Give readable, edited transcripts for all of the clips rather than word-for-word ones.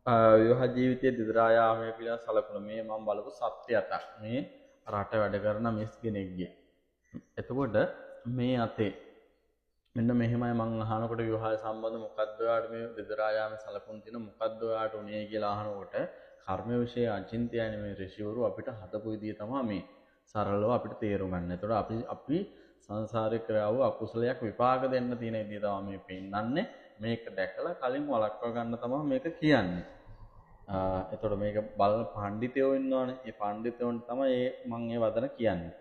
විවාහ ජීවිතයේ දිදරා යාමේ පිළිබඳ සලකුණු මේ මම බලපු සත්‍ය 8ක් මේ රට වැඩ කරන මිස් කෙනෙක්ගේ. එතකොට මේ අතේ මෙන්න මෙහෙමයි මම අහනකොට විවාහය සම්බන්ධ මොකද්ද ඔයාලට මේ දිදරා යාමේ සලකුණු තියෙන මොකද්ද ඔයාලට උනේ කියලා අහනකොට කර්ම විශ්ය අචින්තයනේ මේ ඍෂිවරු අපිට හදපු විදිය තමයි මේ සරලව අපිට තේරුම් ගන්න. එතකොට අපි සංසාරේ කරාව අකුසලයක් විපාක දෙන්න තියෙන විදිය තමයි මේ පෙන්නන්නේ. මේක දැකලා කලින් වළක්වා ගන්න තමයි මේක කියන්නේ. එතකොට මේක බලන පඬිතයෝ ඉන්නවනේ. ඒ පඬිතයෝන් තමයි මම මේ වදන කියන්නේ.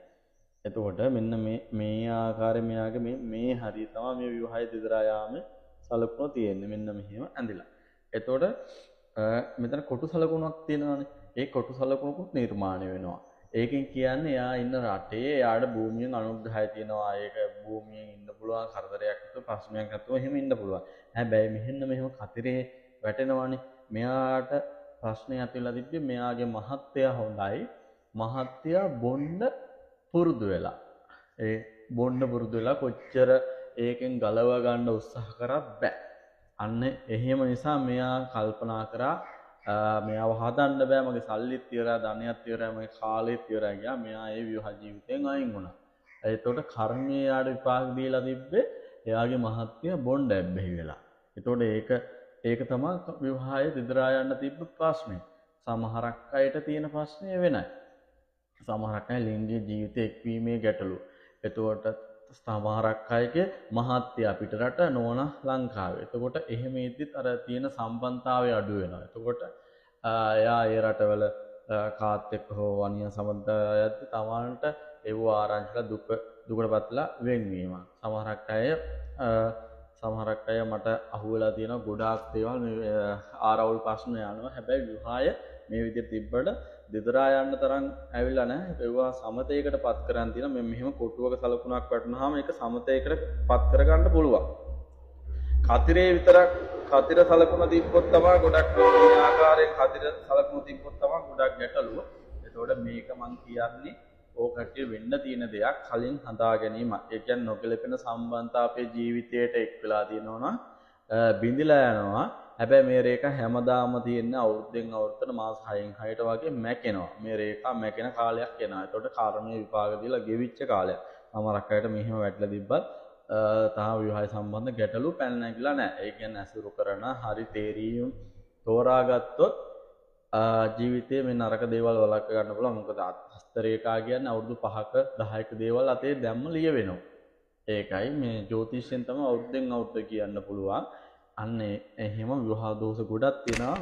එතකොට මෙන්න මේ ආකාරයෙන් මෙයාගේ මේ හරිය තමයි මේ විවාහය දිදරා යාමේ සලකුණ තියෙන්නේ. මෙන්න මෙහෙම ඇඳිලා. එතකොට මෙතන කොටු සලකුණක් තියෙනවානේ. ඒ කොටු සලකුණකුත් නිර්මාණය වෙනවා. ඒකෙන් කියන්නේ එයා ඉන්න රටේ එයාට භූමියෙන් අනුග්‍රහය තියෙනවා. ඒක භූමියෙන් ඉන්න පුළුවන් කරදරයක් නැතුව ප්‍රශ්නයක් නැතුව එහෙම ඉන්න පුළුවන්. හැබැයි මෙහෙම කතරේ වැටෙනවානේ. මෙයාට ප්‍රශ්නයක් ඇතිලා තිබ්බේ මෙයාගේ මහත්තයා හොඳයි. මහත්තයා බොන්න පුරුදු වෙලා. ඒ බොන්න පුරුදු වෙලා කොච්චර ඒකෙන් ගලව ගන්න උත්සාහ කරත් බෑ. අන්න එහෙම නිසා මෙයා කල්පනා කරා මෙයාව හදන්න බෑ, මගේ සල්ලිත් ඉවරයි, ධනයත් ඉවරයි, මගේ කාලෙත් ඉවරයි ගියා. මෙයා ඒ විවාහ ජීවිතයෙන් අයින් වුණා. එතකොට කර්මයේ යාට විපාක දීලා තිබ්බේ එයාගේ මහත්ය බොණ්ඩ ඇබ්බැහි වෙලා. එතකොට ඒක තමයි විවාහය දිදරා යන්න තිබ්බ ප්‍රශ්නේ. සමහරක් අයට තියෙන ප්‍රශ්නේ වෙනයි. සමහරක් අය ලිංගික ජීවිතය එක්වීමේ ගැටලු. එතකොට සමහරක් අයගේ මහත්ය පිටරට නොවන ලංකාවේ. එතකොට එහෙම ඉද්දිත් අර තියෙන සම්බන්ධතාවය අඩු වෙනවා. එතකොට එයා ඒ රටවල කාත් එක්ක හෝ අනියම් සම්බන්ධයත් තමන්ට ඒව ආරංචිලා දුකටපත්ලා වෙන්වීම. සමහරක් අය මට අහුවෙලා තියෙන ගොඩාක් දේවල් මේ ආරවුල් ප්‍රශ්න යනවා. හැබැයි විවාහය මේ විදිහට තිබ්බට දෙදරා යන්න තරම් ඇවිල්ලා නැහැ. ඒවා සමතේකට පත් කරන් තියෙනවා. මෙහෙම කොටුවක සලකුණක් වටනහම ඒක සමතේකට පත් කරගන්න පුළුවන්. කතිරේ විතරක් කතිර සලකුණ තිබ්බොත් තමයි ගොඩක් මේ ආකාරයෙන් කතිර සලකුණ තිබ්බොත් තමයි ගොඩක් ගැටලුව. ඒතකොට මේක මම කියන්නේ ඕකට වෙන්න තියෙන දෙයක් කලින් හදා ගැනීම. ඒ කියන්නේ නොගැලපෙන සම්බන්ධතා අපේ ජීවිතයට එක් වෙලා තියෙනවා නම් බිඳිලා යනවා. හැබැයි මේ රේඛා හැමදාම තියෙන අවුරුද්දෙන් අවුරුද්දට මාස 6න් 6ට වගේ මැකෙනවා. මේ රේඛා මැකෙන කාලයක් එනවා. ඒතකොට කර්මයේ විපාක දීලා ගෙවිච්ච කාලයක්. සමහරක් අයට මෙහෙම වැටලා තිබ්බත් තාම විවාහය සම්බන්ධ ගැටලු පැන නැගිලා නැහැ. ඒ කියන්නේ අසුරු කරන හරි තේරීම් තෝරාගත්තොත් ජීවිතයේ මේ නරක දේවල් වළක්ව ගන්න පුළුවන්. මොකද හස්ත රේඛා කියන්නේ අවුරුදු 5ක 10ක දේවල් අතේ දැම්ම ලිය වෙනවා. ඒකයි මේ ජ්‍යොතිෂයෙන් තමයි අවුරුද්දෙන් අවුරුද්ද කියන්න පුළුවන්. අන්න එහෙම විවාහ දෝෂ ගොඩක් තියෙනවා.